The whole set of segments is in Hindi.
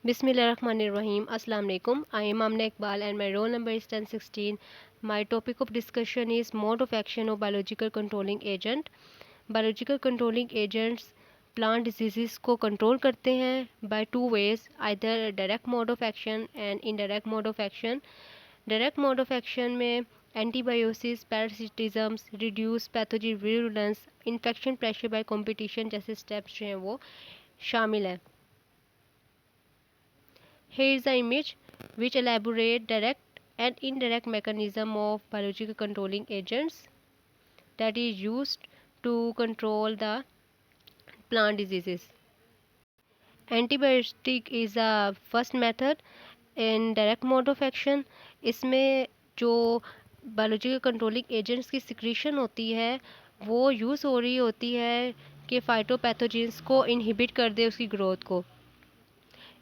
Bismillahirrahmanirrahim. Assalamu alaikum. I am Amna Iqbal and my roll number is 1016. My topic of discussion is mode of action of biological controlling agent. Biological controlling agents plant diseases को control करते हैं by two ways, either direct mode of action and indirect mode of action. Direct mode of action में antibiosis, parasitism, reduce pathogen virulence, infection pressure by competition जैसे स्टेप्स जो हैं वो शामिल है. Here is the image which elaborate direct and indirect mechanism of biological controlling agents that is used to control the plant diseases. Antibiotic is the first method in direct mode of action. इसमें जो बायोलॉजिकल कंट्रोलिंग एजेंट्स की सिक्रीशन होती है वो यूज़ हो रही होती है कि फाइटोपैथोजेंस को इनहिबिट कर दे उसकी ग्रोथ को.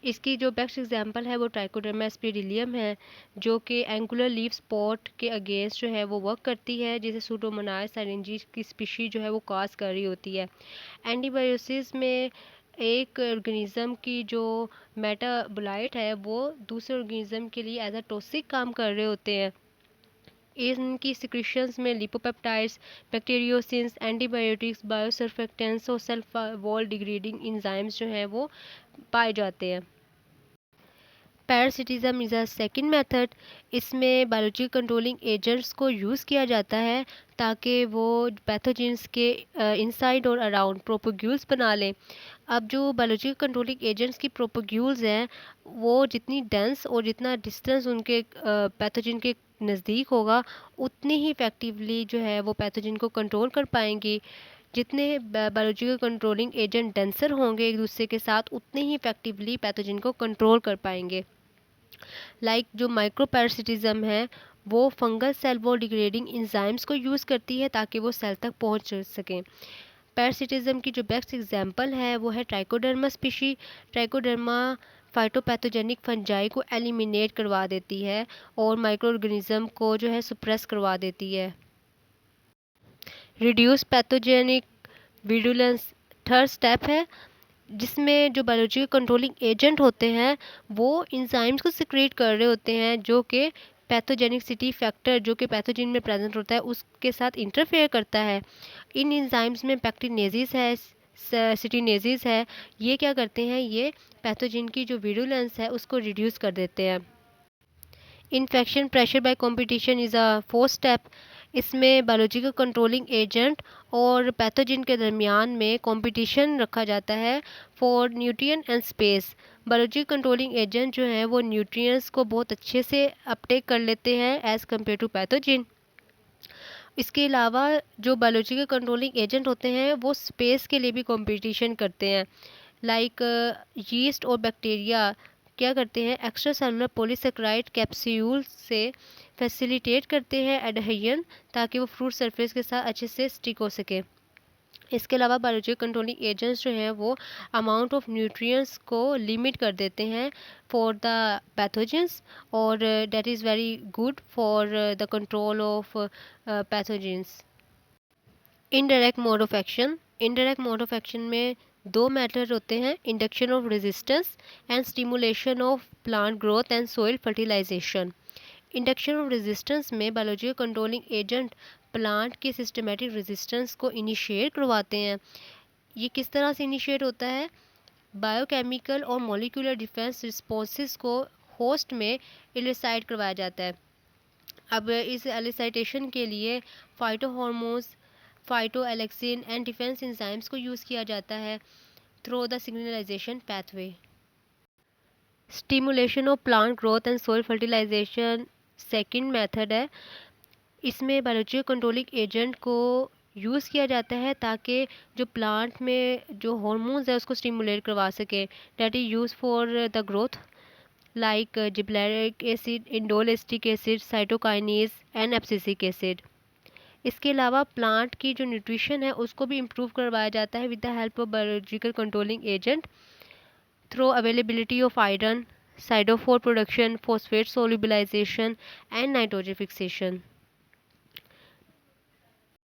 इसकी जो बेस्ट एग्जांपल है वो ट्राइकोडर्मा एस्पिरिलियम है, जो कि एंगुलर लीफ स्पॉट के अगेंस्ट जो है वो वर्क करती है, जिसे सूडोमोनास साइलेंजिस की स्पीशी जो है वो काज कर रही होती है. एंटीबायोसिस में एक ऑर्गेनिज्म की जो मेटाबोलाइट है वो दूसरे ऑर्गेनिज्म के लिए एज अ टॉक्सिक काम कर रहे होते हैं. इनकी सिक्रीशंस में लिपोपेप्टाइड्स, बैक्टीरियोसिन्स, एंटीबायोटिक्स, बायोसर्फेक्टेंट्स और सेल्फ वॉल डिग्रेडिंग एंजाइम्स जो हैं वो पाए जाते हैं. Parasitism is a second method. इसमें बायोलॉजिकल कंट्रोलिंग एजेंट्स को यूज़ किया जाता है ताकि वो पैथोजेंस के इनसाइड और अराउंड प्रोपोग्यूल्स बना लें. अब जो बायोलॉजिकल कंट्रोलिंग एजेंट्स की प्रोपोग्यूल्स हैं वो जितनी डेंस और जितना डिस्टेंस उनके पैथोजन के नज़दीक होगा उतनी ही इफ़ेक्टिवली जो है वो पैथोजन को कंट्रोल कर पाएंगी. जितने बायोलॉजिकल कंट्रोलिंग एजेंट डेंसर होंगे एक दूसरे के साथ उतने ही इफ़ेक्टिवली पैथोजन को कंट्रोल कर पाएंगे. लाइक जो माइक्रो पैरासिटिज्म है वो fungal cell wall degrading enzymes को यूज़ करती है ताकि वो सेल तक पहुंच सकें. पैरासिटिज्म की जो बेस्ट एग्जांपल है वो है trichoderma species. Trichoderma phytopathogenic fungi को एलिमिनेट करवा देती है और माइक्रो ऑर्गेनिज्म को जो है सुप्रेस करवा देती है. Reduce pathogenic virulence third step है, जिसमें जो बायोलॉजिकल कंट्रोलिंग एजेंट होते हैं वो इंजाइम्स को सिक्रेट कर रहे होते हैं जो कि पैथोजेनिसिटी फैक्टर जो कि पैथोजन में प्रेजेंट होता है उसके साथ इंटरफेयर करता है. इन इंजाइम्स में पैक्टिनेसिस है, सिटिनेसिस है. ये क्या करते हैं, ये पैथोजन की जो विरुलेंस है उसको रिड्यूस कर देते हैं. Infection pressure by competition is a fourth step. इसमें बायोलॉजिकल कंट्रोलिंग एजेंट और पैथोजन के दरमियान में कंपटीशन रखा जाता है for nutrient and space. Biological controlling agent जो हैं वो न्यूट्रिएंट्स को बहुत अच्छे से अपटेक कर लेते हैं एज़ कम्पेयर टू पैथोजन. इसके अलावा जो बायोलॉजिकल कंट्रोलिंग एजेंट होते हैं वो स्पेस के लिए भी कंपटीशन करते हैं. लाइक यीस्ट और बैक्टीरिया क्या करते हैं, एक्स्ट्रा सेलुलर पॉलीसेकेराइड कैप्सूल से फैसिलिटेट करते हैं एडहेजन ताकि वो फ्रूट सरफेस के साथ अच्छे से स्टिक हो सके. इसके अलावा बायोलॉजिकल कंट्रोलिंग एजेंट्स जो हैं वो अमाउंट ऑफ न्यूट्रिएंट्स को लिमिट कर देते हैं फॉर द पैथोजेंस और that is very good for the control of pathogens. Indirect mode of action. Indirect mode of action में दो मेथड होते हैं, induction of resistance and stimulation of plant growth and soil fertilization. Induction of resistance में बायोलॉजिकल कंट्रोलिंग एजेंट प्लांट के सिस्टमेटिक रेजिस्टेंस को इनिशिएट करवाते हैं. ये किस तरह से इनिशिएट होता है, बायोकेमिकल और मॉलिक्यूलर डिफेंस रिस्पॉन्सेस को होस्ट में इलिसाइट करवाया जाता है. अब इस एलिसाइटेशन के लिए phytohormones, phytoalexin and defence enzymes को यूज़ किया जाता है through the signalization pathway. Stimulation of plant growth and soil fertilization second method है. इसमें बायोलॉजिकल कंट्रोलिंग एजेंट को यूज़ किया जाता है ताकि जो प्लांट में जो हार्मोन्स है उसको स्टिमुलेट करवा सके. That is use for the growth like gibberellic acid, indole acetic acid, cytokinase and abscisic acid. इसके अलावा प्लांट की जो न्यूट्रिशन है उसको भी इम्प्रूव करवाया जाता है with the help of biological controlling agent through availability of iron, siderophore production, phosphate solubilization and nitrogen fixation.